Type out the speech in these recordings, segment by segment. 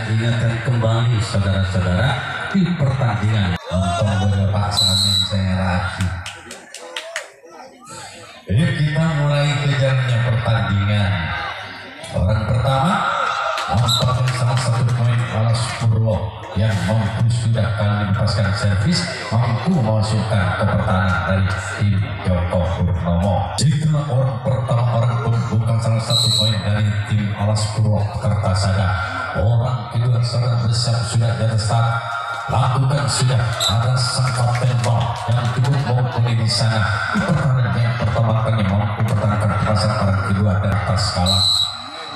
ingatkan kembali saudara-saudara di pertandingan untuk beberapa samin saya lagi. Jadi kita mulai kejarnya pertandingan. Orang pertama nampaknya salah satu pemain Alas Purwo yang mampu sudah kali melepaskan servis, mampu memasukkan ke pertahanan dari tim Joko Purnomo. Jika orang pertama orang pembuka salah satu poin dari tim Alas Purwo Kertasada, orang kedua sedang bersiap sudah di atas start. Lakukan sudah ada sang kapten ball yang cukup mumpuni di sana. Di pertahanan yang pertama kali mampu pertahankan pasang orang kedua dan atas skala.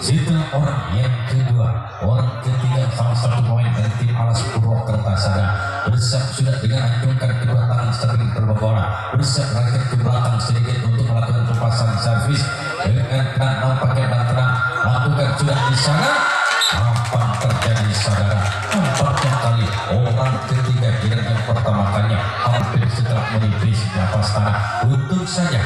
Situ orang yang kedua, orang ketiga salah satu poin dari tim Alas Purwo Kertasada bersiap sudah dengan acungkan kedua tangan stabil berbola, bersiap rakyat ke belakang sedikit untuk melakukan pelepasan servis dengan nampaknya dan tenang. Lakukan sudah di sana. Apa terjadi saudara? Nampaknya kali orang ketiga kira yang pertama kalinya hampir setelah menipis nafas tanah. Untung saja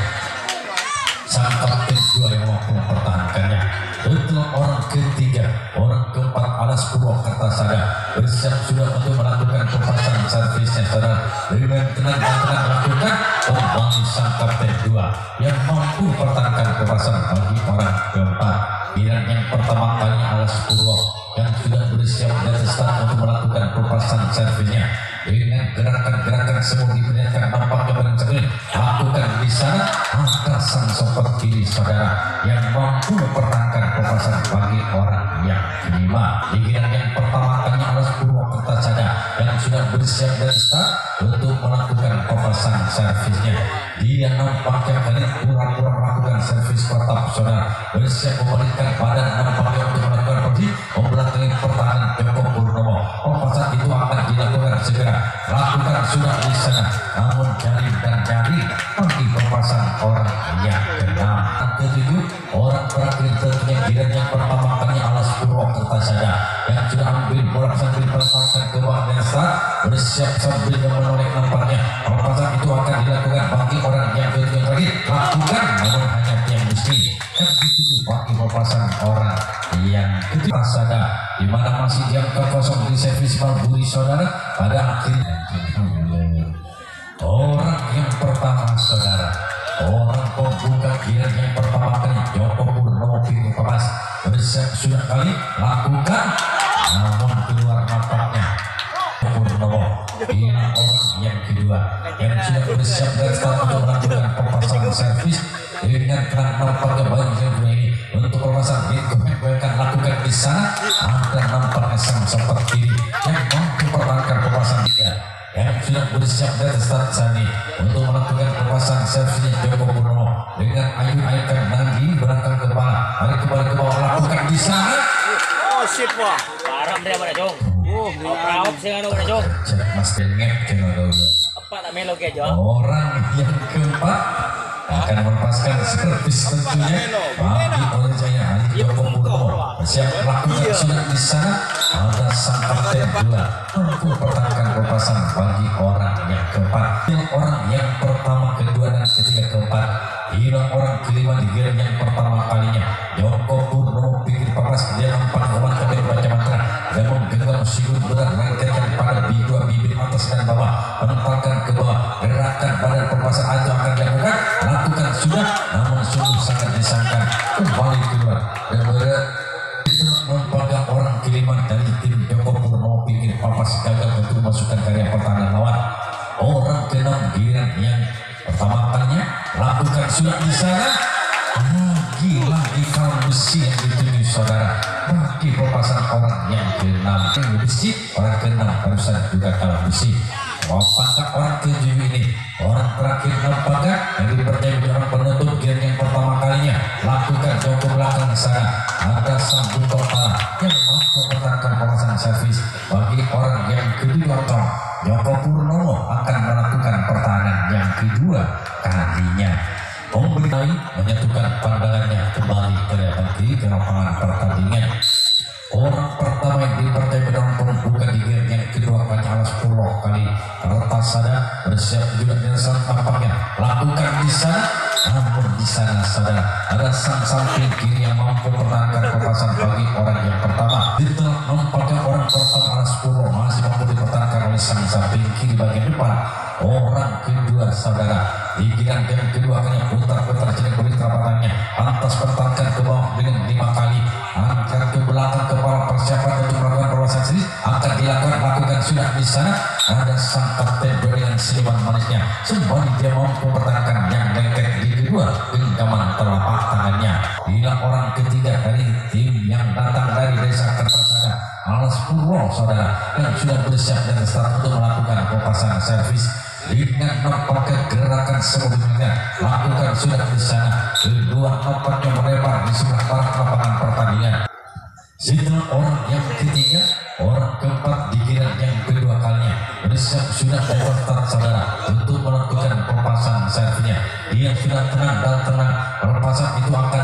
sang kapten dua yang mampu mempertahankannya. Betul orang ketiga, orang keempat Alas Purwo Kertasada bersiap sudah untuk melakukan pelepasan servisnya saudara. Dengan tenang dan tenang melakukan kembali sang kapten dua yang mampu mempertahankan pelepasan bagi orang keempat. Bilang yang pertama kali Alas Purwo yang sudah bersiap dari start untuk melakukan pelepasan servisnya dengan gerakan-gerakan semua diperlihatkan nampaknya bercermin. Lakukan di sana angka sang sopper kiri saudara yang mampu mempertahankan pelepasan bagi orang yang kelima. Di giliran yang pertama kali Alas Purwo Kertasada yang sudah bersiap dari start untuk melakukan pelepasan servisnya. Dia nampaknya kali pura-pura melakukan servis pertap saudara, bersiap membalikkan badan nampaknya untuk melakukan pergi membelakangi pertahanan Joko Purnomo. Pelepasan itu akan dilakukan segera. Lakukan sudah di sana, namun jari dan jari bagi pelepasan orang yang keenam. Ketujuh orang terakhir tentunya giliran yang pertama kali Alas Purwo Kertasada yang sudah ambil bola sambil melepaskan ke bawah dan start bersiap sambil menoleh nampaknya. Pelepasan itu akan dilakukan bagi orang yang ketujuh terakhir. Lakukan namun hanya yang mesti dan dituju bagi pelepasan orang yang Kertasada di mana masih jam kosong di servis Malburi saudara. Pada akhirnya orang yang pertama saudara, orang pembuka giliran yang pertama kali Joko Purnomo pilih kemas bersiap sudah kali lakukan namun keluar nampaknya Purnomo. Ini orang yang kedua yang sudah bersiap dari start untuk melakukan pelepasan servis dengan terang nampaknya banyak yang ini untuk pelepasan akan lakukan di sana. Ada nampaknya sang seperti ini yang mampu pertahankan pelepasan tiga yang sudah bersiap dari start sani untuk melakukan pelepasan servisnya Joko Purnomo dengan ayun-ayunkan lagi berangkat ke bawah, balik kembali ke bawah, lakukan di sana. Oh shit wah, parah dia pada jong. Praup sih anu pada jong. Mas Dengep kena dulu. Apa tak melo ke jong? Orang yang keempat akan melepaskan servis tentunya bagi orang Jaya Joko Purnomo. Siap lakukan sudah di sana. Ada sang kapten dua mampu pertahankan pelepasan bagi orang yang keempat. Yang orang yang pertama, kedua dan ketiga keempat. Hilang orang kelima di giliran yang pertama kalinya. Joko Purnomo pikir papas dia nampak olah kembali baca mantra dan menggenggam sigur berat mengangkatkan pada dua bibir atas dan bawah, menempatkan ke bawah, gerakan badan pelepasan itu akan dilakukan. Lakukan sudah namun sungguh sangat disangkan kembali keluar dan berat memegang orang kelima dari tim Joko Purnomo pikir papas gagal untuk memasukkan karya pertahanan lawan. Orang keenam giliran yang pertama kalinya lakukan sudah di sana. Lagi kaum besi yang dituju saudara bagi pelepasan orang yang keenam. Besi orang keenam barusan juga kalah besi. Apakah orang ketujuh ini orang terakhir nampaknya yang dipercaya orang penutup giliran yang pertama kalinya lakukan Joko belakang sana. Ada sambung kepala yang mampu mempertahankan pelepasan servis bagi orang yang kedua. Joko Purnomo akan melakukan pertahanan yang kedua kalinya. Pemberi menyatukan pandangannya kembali kelihatan di lapangan pertandingan. Orang pertama yang dipercaya dalam pembuka di game yang kedua kali Alas Purwo kali Kertasada bersiap juga dengan tampaknya lakukan di sana. namun di sana saudara ada sang samping kiri yang mampu mempertahankan perpasan bagi orang yang pertama. Di tengah nampaknya orang pertama Alas Purwo masih mampu dipertahankan oleh sang samping kiri bagian depan. Orang kedua saudara di giliran yang kedua akhirnya putar-putar jadi beri terapatannya lantas pertahankan ke bawah dengan 5 kali angkat ke belakang kepala persiapan untuk melakukan perwasan sendiri akan lakukan sudah di sana. Ada sang kapten berian seniman manisnya sembari dia mampu pertahankan yang lengket di kedua genggaman telapak tangannya. Bila orang ketiga dari tim yang datang dari desa Kertasada Alas Purwo saudara yang sudah bersiap dan start untuk melakukan pelepasan servis dengan nampaknya gerakan sebelumnya lakukan sudah di sana. Kedua nampaknya melebar di sebelah barat lapangan pertandingan. Setelah orang yang ketiga, orang keempat di giliran yang kedua kalinya bersiap sudah start saudara untuk melakukan pelepasan servisnya. Dia sudah tenang dan tenang. Pelepasan itu akan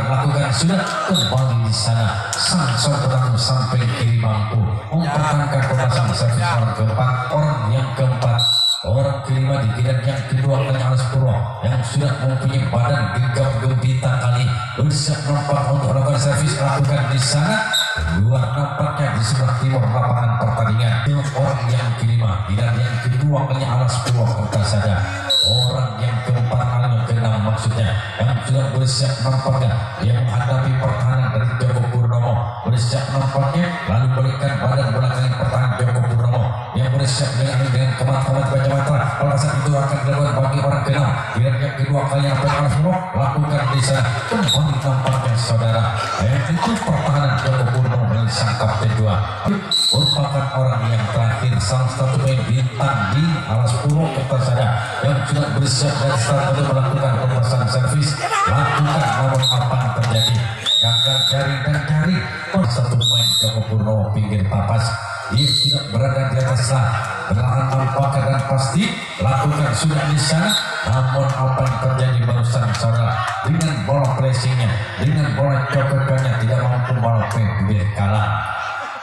lakukan sudah kembali di sana. Sang saudara sampai kiri mampu mempertahankan pelepasan servis orang keempat. Orang yang keempat, orang kelima di giliran yang kedua kalinya Alas Purwo yang sudah mempunyai badan gegap gempita kali bersiap nampak untuk melakukan servis lakukan di sana. Kedua nampaknya di sebelah timur lapangan pertandingan. Orang yang kelima giliran yang kedua kalinya Alas Purwo Kertasada. Orang yang keempat kalinya keenam maksudnya yang sudah bersiap nampaknya yang menghadapi pertahanan dari Joko Purnomo bersiap nampaknya lalu berikan badan belakang pertahanan Joko Purnomo yang bersiap dengan kemat-kemat baca mantra. Pelepasan itu akan dilakukan bagi orang keenam giliran yang kedua kalinya Alas Purwo lakukan di sana. Kembali nampaknya saudara itu pertahanan Joko Purnomo dari sang kapten 2 merupakan orang yang terakhir salah satu pemain bintang di Alas Purwo Kertasada yang sudah bersiap dan start untuk melakukan pelepasan servis lakukan namun apa yang terjadi gagal jaring dan jaring satu pemain Joko Purnomo pinggir papas. Dia sudah berada di atas belahan nampaknya dan pasti lakukan sudah di sana. Namun apa yang terjadi barusan saudara dengan bola pressingnya dengan bola cokokannya tidak mampu bola pinggir kalah.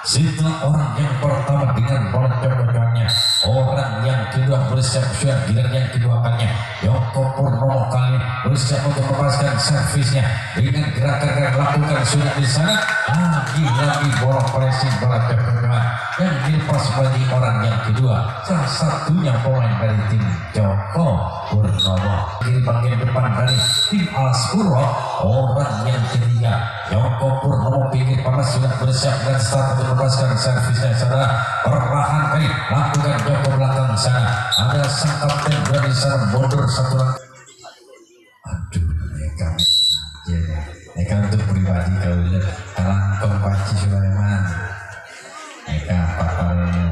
Setelah orang yang pertama dengan bola cokokannya orang yang kedua bersiap sudah giliran yang kedua kalinya Joko Purnomo kali bersiap untuk melepaskan servisnya dengan gerakan lakukan sudah di sana. Lagi bola pressing bola cokokan yang dilepas bagi orang yang kedua salah satunya pemain dari tim Joko Purnomo. Di bagian depan dari tim Alas Purwo orang yang ketiga Joko Purnomo pinggir panas sudah bersiap dan start untuk melepaskan servisnya saudara. Perlahan kali lakukan Joko belakang sana. Ada sang kapten dari sana mundur satu lagi. Aduh mereka untuk pribadi kalau lihat Kalangkong Paci Sulaiman mereka pakalnya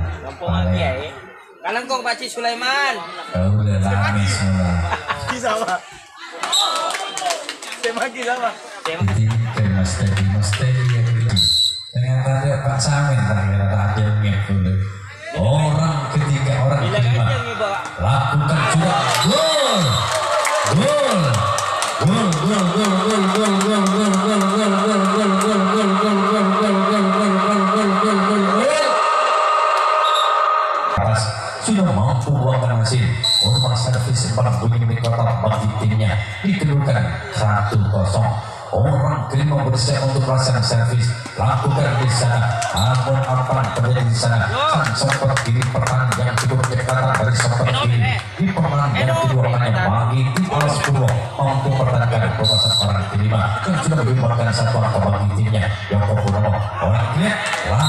Kalangkong Paci Sulaiman kau udah lama semua sama semaki sama jadi Mas Teddy ya gitu ternyata dia Pak Samin tadi dulu. Orang ketiga orang kelima lakukan juga gol sudah mampu buangkan hasil rumah servis sempat bunyi di kotak bagi timnya dikedudukan 1-0. Orang kelima bersiap untuk melaksanakan servis lakukan di sana. Namun apa yang terjadi di sana sang sopper kiri pertahanan yang cukup dekatan dari sopper kiri di pertahanan yang kedua hanya bagi tim Alas Purwo mampu pertahankan pelepasan orang kelima yang sudah menyumbangkan satu angka bagi timnya Joko Purnomo. Orang kelima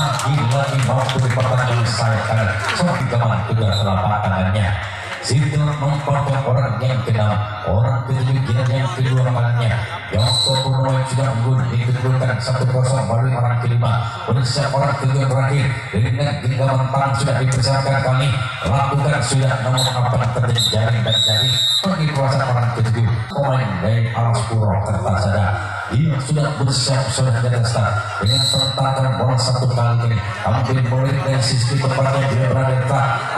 lagi mampu dipertahankan di sayap kanan seperti gaman kedua telapak tangannya. Setelah nampaknya orang yang keenam orang ketujuh yang kedua kalinya Joko Purnomo yang sudah unggul dikedudukan 1-0 baru orang kelima bersiap orang kedua terakhir dengan genggaman tangan sudah dipersiapkan kali lakukan sudah namun apa yang terjadi jaring dan jaring bagi kuasa orang ketujuh pemain dari Alas Purwo Kertasada. Dia sudah bersiap sudah di atas start dengan pertahanan bola satu kali ini ambil boleh dari sisi tempatnya dia berada di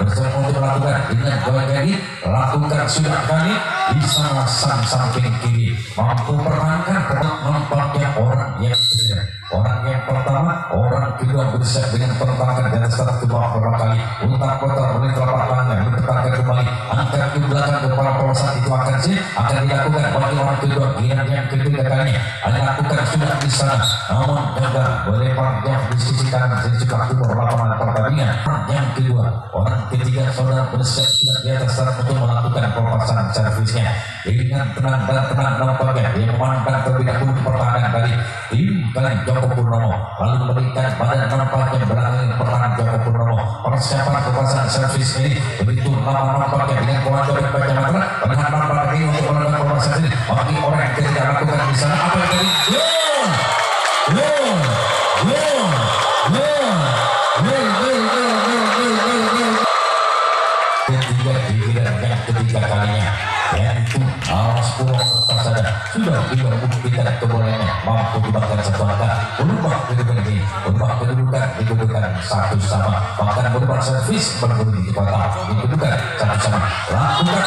bersiap untuk melakukan dengan gol lagi lakukan sudah kali di sana sang samping kiri mampu pertahankan nampaknya orang yang kedua orang yang pertama orang kedua bersiap dengan pertahanan di atas start ke bawah beberapa kali untak kotor oleh telapak tangannya dipertahankan kembali angkat ke belakang kepala polosan itu makan sih akan dilakukan bagi orang kedua giliran yang ketiga kalinya dilakukan sudah di sana namun gagal melempar yang di sisi kanan sisi timur lapangan pertandingan. Yang kedua orang ketiga saudara bersiap sudah di atas start untuk melakukan pelepasan servisnya dengan tenang dan tenang nampaknya dia memandang terlebih dahulu pertahanan dari tim kali Joko Purnomo lalu memberikan badan nampaknya belakang pertahanan Joko Purnomo. Persiapan pelepasan servis ini begitu lama nampaknya dengan komando dan baca matra dengan nampaknya ini untuk melakukan pelepasan ini bagi orang yang tidak lakukan di sana apa yang tadi ketiga kalinya yaitu Alas Puro Kertasada sudah membuktikan kebolehannya mampu dibakar satu angka berubah kedudukan ini kedudukan satu sama bahkan berubah servis berbunyi di kota kedudukan satu sama lakukan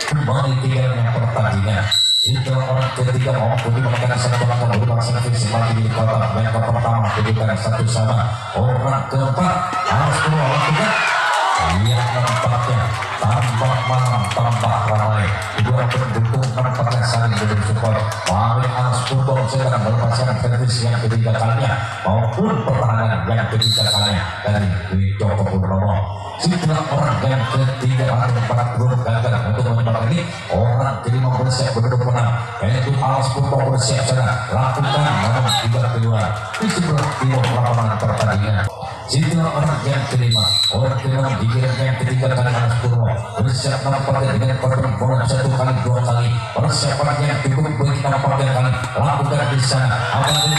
kembali tinggalnya pertandingan itu orang ketiga mampu dibakar satu angka berubah servis kembali di kota yang pertama kedudukan satu sama orang keempat Alas Puro lakukan yang nampaknya tampak malam tampak ramai kedua pendukung nampaknya saling bersupport paling Alas Puro sedang melepaskan servis yang ketiga kalinya maupun pertahanan yang ketiga kalinya dari Joko Purnomo. Setelah orang yang ketiga atau empat belum gagal untuk menembak ini orang kelima bersiap berduduk menang yaitu Alas Puro bersiap sana lakukan namun tidak keluar di sebelah timur lapangan pertandingan. Setelah orang yang kelima dikirim yang ketiga kali Alas Puro bersiap nampaknya dengan pertempuran satu kali dua kali persiapan yang cukup bagi nampaknya kali lakukan di sana apa ini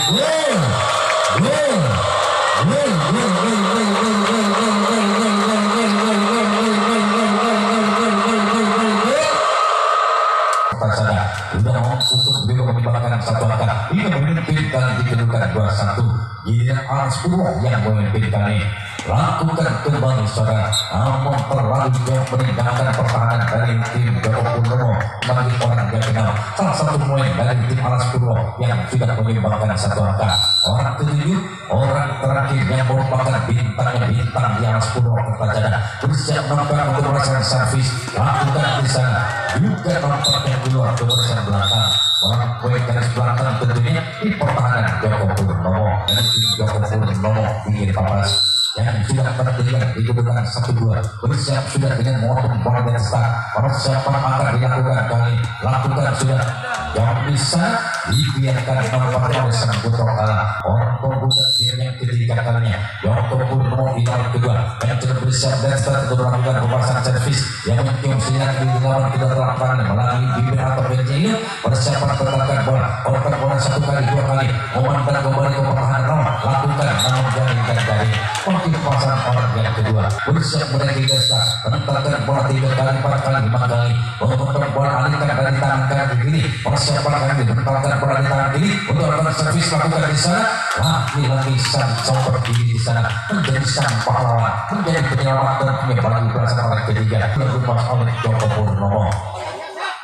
sudah mampu untuk menyumbangkan satu angka hingga memimpinkan di kedudukan 2-1 giliran Alas Puro yang memimpinkan ini lakukan kembali saudara namun terlalu jauh meninggalkan pertahanan dari tim Joko Purnomo bagi orang yang kenal salah satu poin dari tim Alas Puro yang sudah menyumbangkan satu angka. Orang ketujuh orang terakhir yang merupakan bintang di Alas Puro Kertajana bersiap nampaknya untuk melaksanakan servis lakukan di sana juga nampaknya keluar ke barisan belakang orang poin garis belakang tentunya di pertahanan Joko Purnomo dan tim Joko Purnomo pinggir papas yang sudah tertinggal di kedudukan 1-2 bersiap sudah dengan motor bola dan start persiapan akan dilakukan kali lakukan sudah yang bisa dibiarkan nampaknya oleh sang putra kalah orang pembuka yang ketiga kalinya Joko Purnomo di nomor kedua yang sudah bersiap dan start untuk melakukan pembahasan servis yang mencium sinyal di lawan tidak terlakukan melalui bibir atau benci persiapan pertahanan bola orang bola satu kali dua kali memandang kembali ke pertahanan lawan lakukan namun jangan dari pasang orang yang kedua bersiap menaiki gesta menentangkan bola 3 kali 4 kali 5 kali memotong bola alihkan dari tangan kanan kiri persiapan kali menentangkan bola di tangan kiri untuk melakukan servis lakukan di sana lagi sang sumber kiri di sana menjadi sang pahlawan menjadi penyelamat dan penyebab belasan orang ketiga dilepas oleh Joko Purnomo.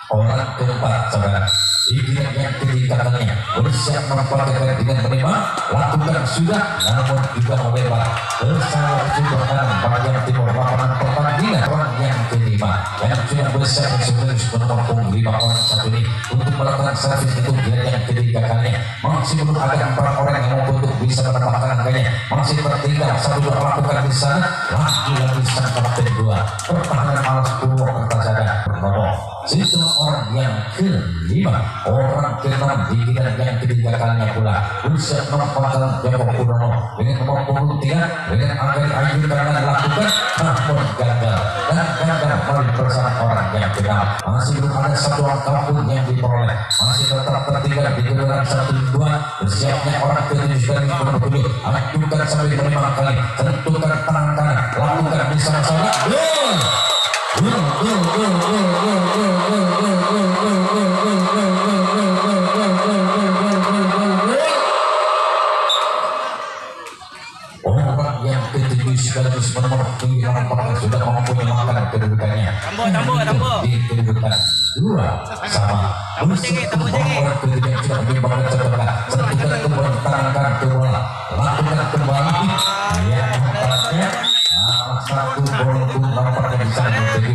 Orang keempat saudara Ikiran yang ketiga kalinya bersiap memanfaatkan dengan menembak lakukan sudah namun juga melempar bersama juga kanan bagian timur lapangan pertandingan orang yang kelima yang sudah bersiap sebagai menampung 5 orang satu ini untuk melakukan servis itu yang ketiga kalinya masih belum ada 4 orang yang mampu untuk bisa menambahkan angkanya masih tertinggal 1-2 lakukan di sana lagi sang kapten 2 pertahanan Alas Puro Kertajana Purnomo. Setelah orang yang kelima orang ke-6 di giliran yang ketiga kalinya pula bersiap memanfaatkan Joko Purnomo dengan nomor punggung 3 dengan angka ayu karena lakukan namun gagal dan gagal melalui bersama orang yang ke-6 masih belum ada satu angka pun yang diperoleh masih tetap tertinggal di giliran 1-2 bersiapnya orang ke-7 dari nomor 7 ajukan sampai 5 kali tentukan tangan kanan lakukan di sana-sana orang yang ke-7 sekaligus menemui lapangan sudah mampu menyamakan kedudukannya di kedudukan 2 sama orang ke-7 yang sudah menyebabkan setelah tentukan kembali tangan ke bola lakukan kembali yang nampaknya satu bola pun nampaknya bisa menjadi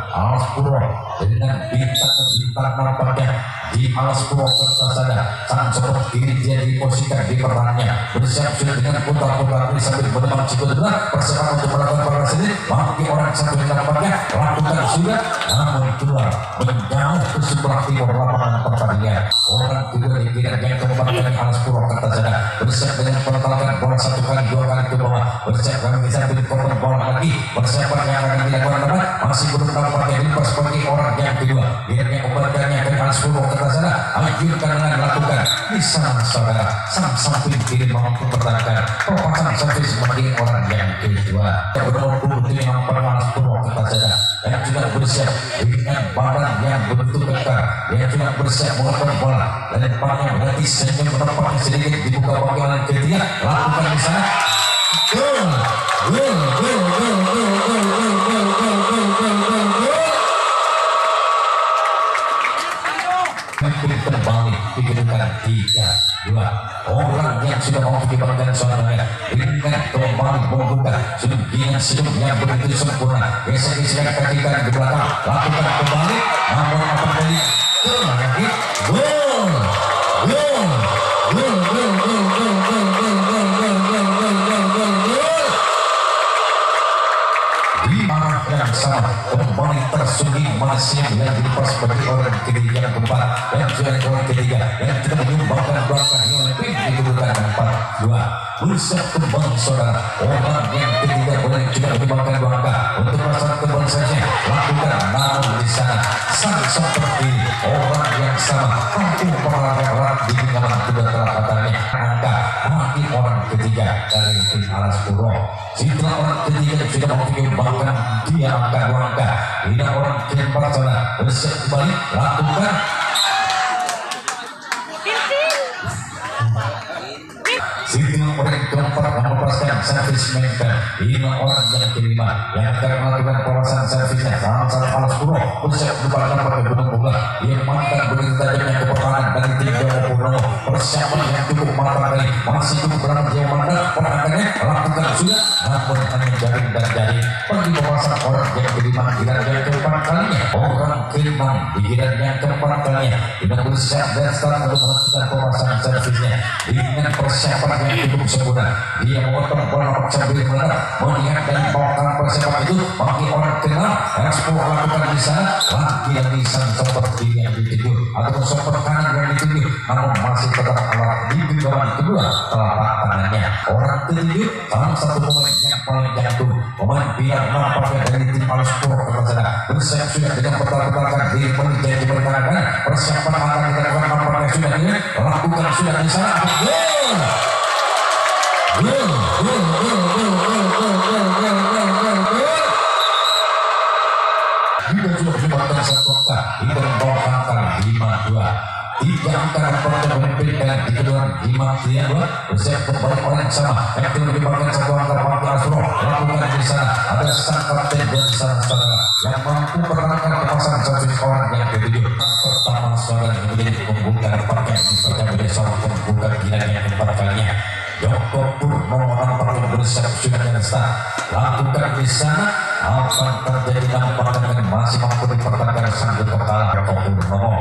Alas Purwo dengan bintang nampaknya di Alas Purwo Kertasada. Sang sopot kiri dia diposisikan di pertahanannya, bersiap sudah dengan putar-putar ini sambil berdemak cukup benar persiapan untuk melakukan balas ini. Maki orang satu yang nampaknya lakukan sudah, namun keluar menjauh ke sebelah timur lapangan pertandingan. Orang kedua di kiri yang keempat dari Alas Purwo Kertasada bersiap dengan pertalangan bola satu kali dua kali ke bawah, bersiap kami bisa beli korban bola lagi, persiapan yang akan dilakukan teman masih belum nampaknya dilepas bagi orang yang kedua. Biarnya kembaliannya dari Alas Purwo Kertasada ajukan dengan lakukan di sana saudara. Sang samping kiri mampu pertahankan perpasang servis bagi orang yang kedua. Bernomor 23 nomor Alas Purwo Kertasada yang juga bersiap dengan badan yang begitu kekar, yang juga bersiap melakukan bola dan depannya berarti senyum menampaknya sedikit dibuka bagi orang ketiga. Lakukan di sana. Gol. Kembali dikedudukan 3-2. Orang yang sudah mau diberikan suaranya dengan kembali membuka dengan senyum yang begitu sempurna. Geser-geser kakikan di belakang, lakukan kembali, namun apa tadi? Gol. Yang sama kembali tersungi masih yang dilepas bagi orang ketiga yang keempat dan juga orang ketiga yang tidak menyumbangkan belakang yang lebih dikedudukan 4-2. Bursa kembali saudara, orang yang ketiga boleh juga menyumbangkan belakang untuk masa kembali saja lakukan, namun di sana sang seperti orang yang sama mampu melakukan di genggaman kedua telapatannya angka bagi orang ketiga dari tim Alas Purwo. Setelah orang ketiga sudah menyumbangkan dia angka dua angka, tidak orang keempat saudara bersiap kembali lakukan. Setelah orang keempat melepaskan servis mainkan, ini orang yang kelima yang akan melakukan penguasaan servisnya. Sang Alas Purwo bersiap depan pakai gunung bunga yang mantan begitu tajamnya ke pertahanan dari tim Jawa Purnomo. Persiapan yang cukup matang kali masih cukup berani Jawa Mandat perangkannya lakukan sudah, namun hanya jaring dan jaring bagi penguasaan orang yang kelima giliran yang keempat kalinya. Orang kelima di giliran yang keempat kalinya tidak bersiap dan start untuk melakukan penguasaan servisnya dengan persiapan yang cukup sempurna. Dia memotong bola sambil melihat dan membawakan persiapan itu bagi orang kenal yang sepuluh lakukan di sana. Lagi-lagi sang seperti yang dituju atau seperti kanan yang dituju, namun masih tetap alat di genggaman kedua telapak tangannya. Orang ketujuh salah satu pemain yang paling jatuh, pemain biar nampaknya dari tim Alas Purwo Kertasada bersiap sudah dengan pertahanan di menit yang dipertahankan. Persiapan akan dilakukan nampaknya sudah ini lakukan sudah di sana. Juga sudah menyumbangkan satu angka, ini membawa angka 5-2. 3 angka dapat memimpin dan di kedua 5-2 bersiap kembali orang yang sama yang telah menyumbangkan satu angka bagi Alas Purwo. Lakukan di sana ada sang kapten dan sang saudara yang mampu menerangkan kemasan servis orang yang ketujuh. Pertama saudara kemudian membuka pakai dipercaya oleh seorang pembuka gila yang keempat kalinya. Joko Purnomo nampaknya bersiap sudah dengan start. Lakukan di sana apa terjadi nampaknya masih mampu dipertahankan sang kepala Joko Purnomo.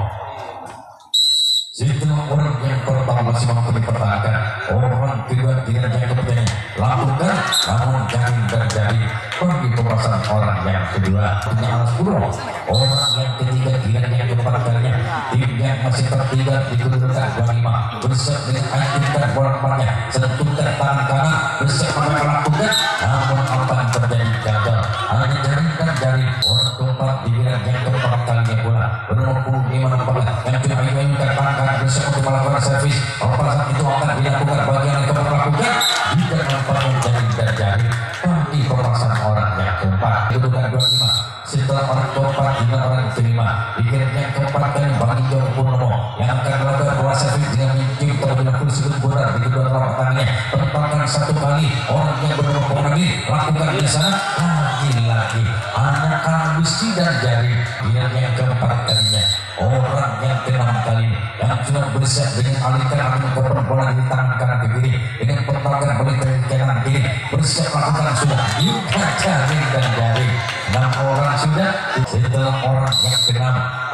Setelah orang yang pertama masih mampu dipertahankan, orang kedua tidak yang kemudian lakukan, namun jangan terjadi bagi pembahasan orang yang kedua punya Alas Purwo. Orang yang ketiga tidak yang keempat kalinya, tim yang masih tertinggal di kedudukan 25 bersiap dengan anjingkan bola depannya, sentuhkan tangan kanan bersiap melakukan, namun apa yang terjadi gagal, hanya jaringkan dari orang keempat di wilayah yang keempat kalinya bola bernomor 25 nampaknya yang tidak menginginkan tangan kanan bersiap untuk melakukan servis. Pembahasan itu akan dilakukan bagian yang keempat lakukan jika nampaknya jaring dan jaring bagi pembahasan orang yang keempat kedudukan 25. Setelah orang keempat dengan orang kelima dikirim yang keempat dan bagi Joko Purnomo yang akan melakukan bola servis dengan mencium terlebih dahulu sebelum bola di kedua telapak tangannya. Tempatkan satu kali orang yang bernama Ponami lakukan di sana lagi-lagi anak Kalbisi dan jaring dengan yang keempat kalinya. Orang yang keenam kali yang sudah bersiap dengan alihkan akan korban bola di tangan kanan ke kiri dengan pertahanan balik dari kanan kiri bersiap lakukan sudah yuka jaring dan jaring 6 orang sudah. Setelah orang yang ke-6,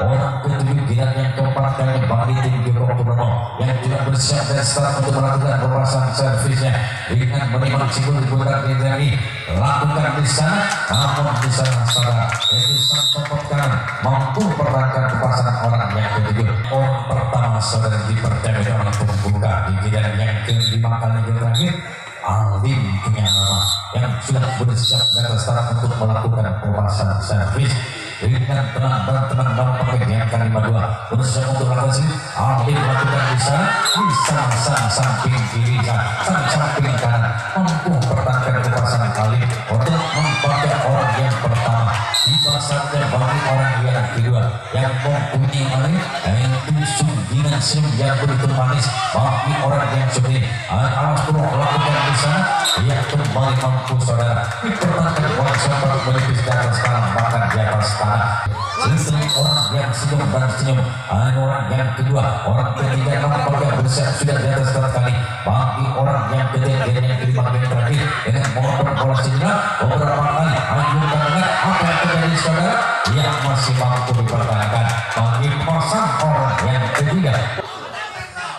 orang ke-7 giliran yang keempat kali bagi tim Joko Purnomo yang juga bersiap dan start untuk melakukan pemasangan servisnya dengan menimang simbol di pundak ini lakukan di sana. Namun di sana saudara yaitu sang topot kanan mampu pertahankan pemasangan orang yang ke-7. Orang pertama saudara dipercaya oleh pembuka di giliran yang ke-5 kali terakhir. Alim punya nama yang sudah bersiap dan start untuk melakukan pemasangan servis dengan tenang dan tenang dalam pembagian kali 52 bersiap untuk melakukan sini. Alim melakukan di sana samping kiri samping kanan mampu pertahankan pemasangan Alim untuk membaca orang yang pertama. Tiba saatnya bagi orang yang kedua yang mempunyai Alim yaitu Sungginan Sim yang begitu manis bagi orang yang seperti awas Purwo lakukan di sana. Ia kembali mampu saudara dipertahankan orang sempat menipis di atas tanah bahkan di atas tanah. Sesuai orang yang senyum dan senyum orang yang kedua orang ketiga nampaknya bersiap sudah di atas kali bagi orang yang ketiga dan yang kelima yang terakhir dengan mengoper bola segera beberapa kali anjurkan dengan apa yang terjadi saudara yang masih mampu dipertahankan bagi pasang orang yang ketiga.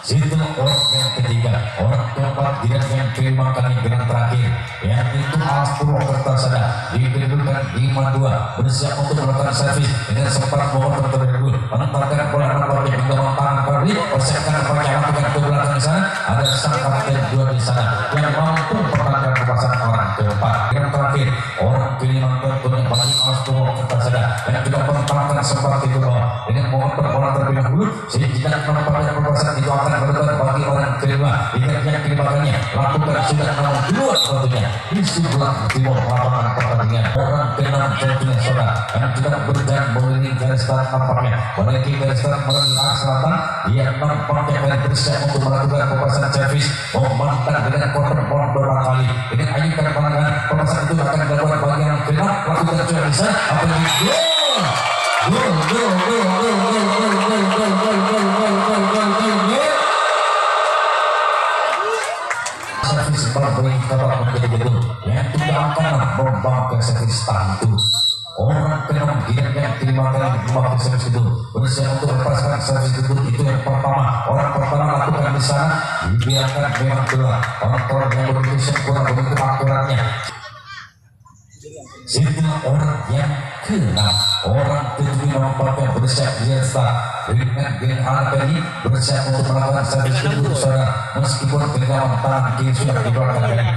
Situ orang yang ketiga, orang keempat dan yang kelima kali gerak terakhir yang itu Alas Purwo Kertasada dikedudukan 5-2 bersiap untuk melakukan servis dengan sempat mohon terlebih menempatkan bola nomor yang hingga tangan kembali persiapkan perjalanan lakukan ke belakang sana. Ada sang kapten 2 di sana yang mampu pertahankan pemasangan orang keempat. Yang terakhir orang kelima tentunya bagi Alas Purwo Kertasada yang juga menempatkan sempat di bawah dengan mohon bola terlebih dahulu sehingga menempatkan pemasangan itu akan berdebat bagi orang kelima. Ingat yang kelimakannya lakukan sudah nomor 2 tentunya di sebelah timur lapangan pertandingan. Orang ke-6 tentunya saudara yang sudah berjalan mengelilingi garis start nampaknya menaiki garis start melalui arah selatan. Ia nampaknya akan bersiap untuk melakukan pemasangan servis memantang dengan korban bola beberapa kali dengan ayukan pandangan pemasangan itu akan dilakukan bagi yang ke-6 lakukan sudah bisa apa yang yang tidak akan membangkang servis tantu. Orang ke-6 yang kelima kali membangkang servis itu bersiap untuk melepaskan servis itu yang pertama. Orang pertama lakukan di sana dibiarkan memang keluar orang yang begitu sempurna begitu akuratnya. Setelah orang yang ke-6 orang ke-7 nampaknya bersiap di start dengan anak ini bersiap untuk melakukan servis itu saudara meskipun genggaman tangan kiri sudah dikeluarkan ini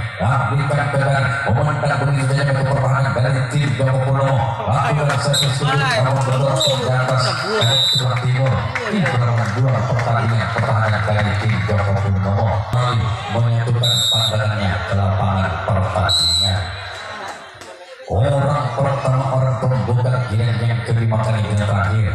berikan pegang memandang begitu saja untuk pertahanan dari tim Joko Purnomo lakukan servis itu namun berdorong di atas dari sebelah timur di belakang 2 pertahanan dari tim Joko Purnomo menyatukan pandangannya ke lapangan pertandingan. Orang pertama orang pembuka giliran yang kelima kali yang terakhir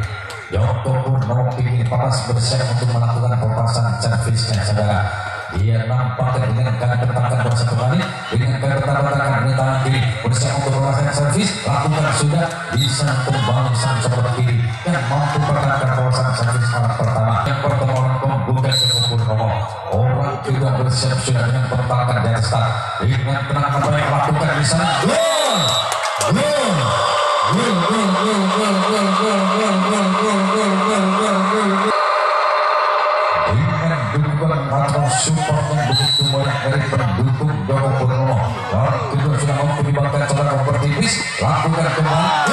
Joko Purnomo ingin panas bersiap untuk melakukan pemasangan servisnya saudara. Dia nampaknya dengan kaki bertahan bola satu kali dengan kaki bertahan di tangan kiri bersiap untuk melakukan servis lakukan sudah bisa kembali sang sebelah kiri yang mampu pertahankan pemasangan servis orang pertama. Yang pertama orang pembuka Joko Purnomo orang juga bersiap sudah dengan pertahankan dari start dengan tenang apa yang lakukan di sana. Dengan dukungan atau support yang begitu banyak dari pendukung Joko Purnomo dan kedua sudah mampu dibangkan saudara bertipis lakukan kembali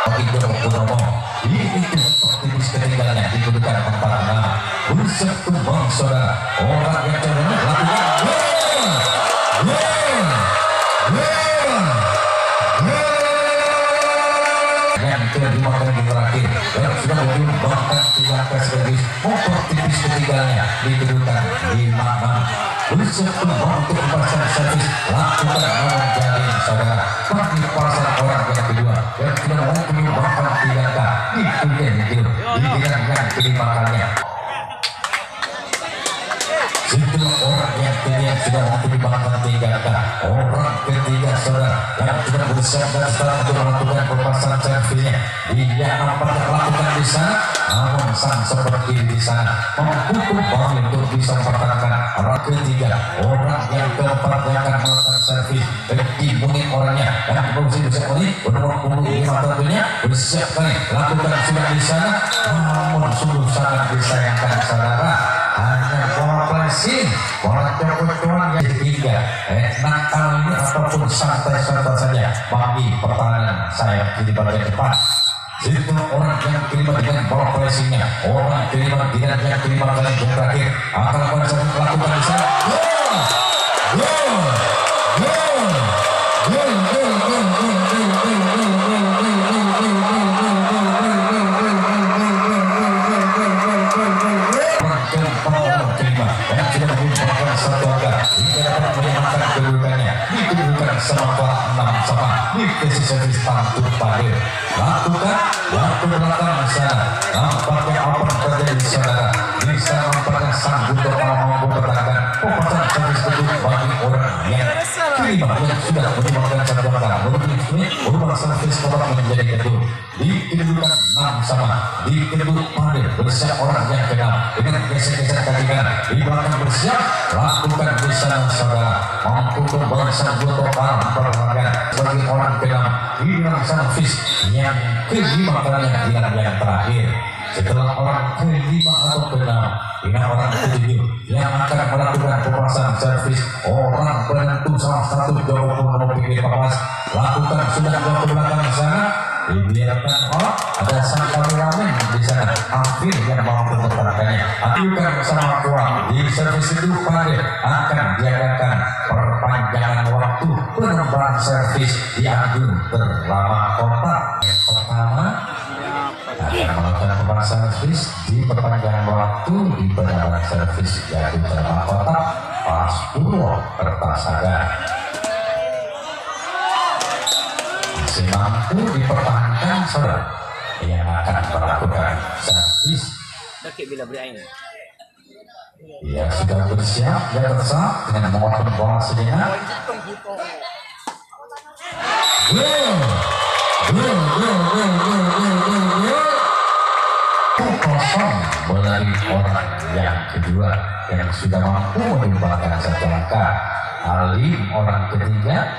bagi Joko Purnomo ini optimis ketinggalannya dikedudukan 4-6 usap kembang saudara orang yang cenderung lakukan yang kelima kali terakhir yang sudah menyumbangkan 3 angka sebagai optimis ketinggalannya dikedudukan 5-6 usap kembang untuk memasang servis lakukan nomor jalin saudara bagi pasang orang yang kedua yang sudah mau menyumbangkan 3 angka itu di yang kelima kalinya. Setelah orang yang kini yang sudah mempertimbangkan 3 angka. Orang ketiga saudara yang sudah bersiap dan start untuk melakukan pelepasan servisnya. Dia nampaknya melakukan di sana, namun sang seperti di sana membutuhkan ball untuk bisa mempertahankan orang ketiga. Orang yang keempat yang akan melakukan servis dimulai orangnya yang berusia menit bernomor 25 tentunya bersiap kali lakukan sudah di sana, namun sungguh sangat disayangkan saudara, hanya bola pressing, bola cokot-cokotan yang ketiga enak kali ini ataupun santai-santai saja bagi pertahanan sayap di bagian depan. Itu orang yang kelima dengan bola pressingnya, orang kelima dengan yang kelima kali yang terakhir akan melakukan di sana. Dikasih servis pantun pada lakukan waktu belakang sana nampaknya apa terjadi saudara bisa nampaknya sanggup untuk mampu bertahan pembahasan servis kedua bagi orang yang kelima yang sudah menyumbangkan satu angka berubah servis kotak menjadi kedua di kedudukan 6 sama di kedua pada bersiap orang yang keenam dengan geser-geser kajian di belakang bersiap lakukan di sana saudara mampu membalaskan dua total perlawanan sebagai orang keenam di dalam servis yang kelima kalinya yang terakhir setelah orang kelima atau keenam ini orang ketujuh yang akan melakukan pemasangan servis orang penentu salah satu jawaban nomor pilih papas lakukan sudah jauh ke belakang sana dibiarkan ada sang kameramen di sana hampir yang mampu mempertahankannya ajukan bersama kuat di servis itu pada akan diadakan perpanjangan waktu penambahan servis diadu terlama kotak yang pertama akan melakukan pembahasan servis di perpanjangan waktu di penambahan servis diadu terlama kotak pas Purwo Kertasada masih mampu dipertahankan saudara yang akan melakukan servis. Ia sudah bersiap dan bersama dengan memotong bola sejenak. Kosong melalui orang yang kedua yang sudah mampu menyumbangkan satu angka. Alim orang ketiga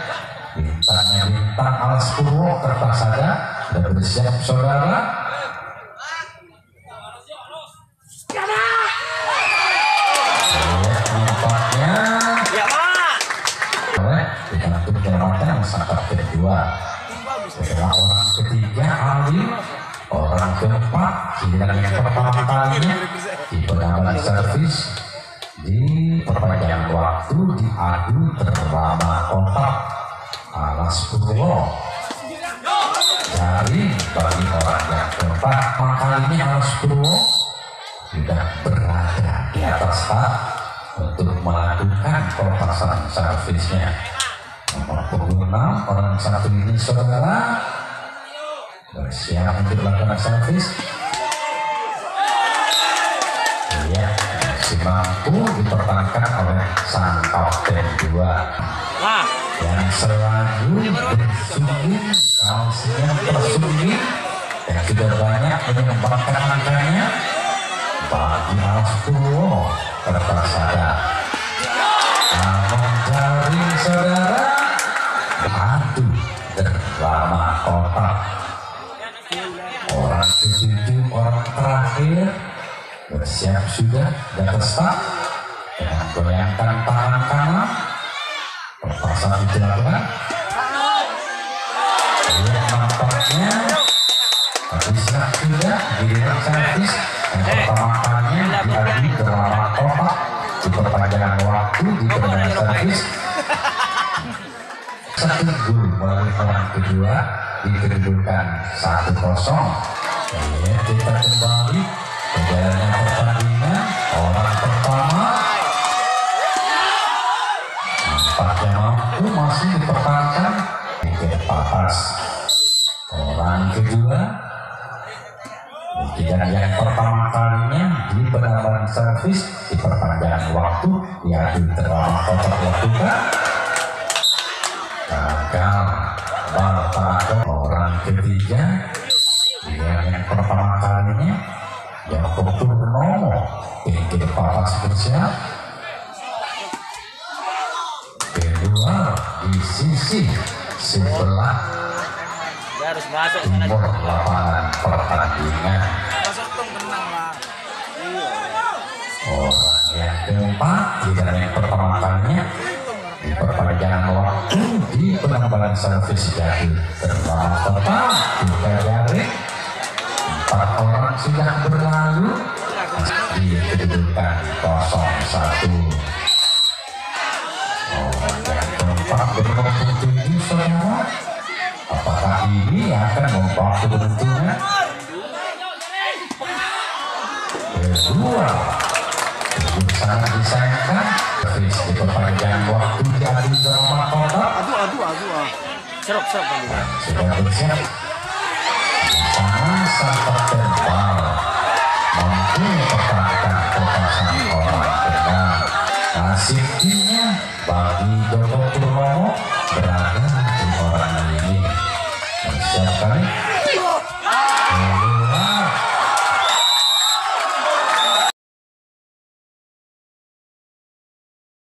bintangnya bintang Alas Purwo Kertasada dan bersiap saudara. Nampaknya dibantu penyelamatan sangkap kedua. Setelah orang ketiga Alim, orang keempat giliran yang pertama kalinya di penambahan servis di perpanjangan waktu diadu terlama kotak Alas Purwo dari bagi orang yang keempat kalinya Alas Purwo sudah berada di atas tak untuk melakukan pelepasan servisnya. Nomor 26 orang satu ini saudara bersiap untuk melakukan servis. Ia masih mampu dipertahankan oleh sang kapten 2 yang selalu bersungguh kaosnya bersungguh yang sudah banyak menyumbangkan angkanya bagi Alas Purwo Kertasada. Namun dari saudara adu terlama kotak orang ketujuh orang terakhir bersiap sudah dan start dengan goyangkan tangan kanan perpasangan dilakukan. Lihat nampaknya habislah sudah giliran servis yang pertama kalinya diadu terlama kotak di perpanjangan waktu di penambahan servis. Satu gol melalui orang kedua di kedudukan 1-0. Kita kembali ke jalannya pertandingan. Orang pertama nampaknya mampu masih dipertahankan di atas. Orang kedua dan yang pertama kalinya di penambahan penambahan servis di perpanjangan waktu diadu terlalu kotak lakukan gagal. Bapak orang ketiga yang pertama kalinya yang Purnomo tinggi papas spesial kedua di sisi sebelah Dia harus masuk sana. timur lapangan pertandingan. Orang yang keempat tidak yang pertama kalinya di perpanjangan waktu di penambahan servis jadi terlalu tepat juga dari 4 orang sudah berlalu di kedudukan 0-1. Orang yang keempat bernomor 7 saudara, apakah ini akan membawa keberuntungan? Kedua, sangat disayangkan servis di perpanjangan waktu jadi drama kotak. Serok kan. Sudah bersiap sangat tebal mampu mempertahankan kekuasaan orang benar. Nasibnya bagi Joko Purnomo berada di orang ini. Siap kali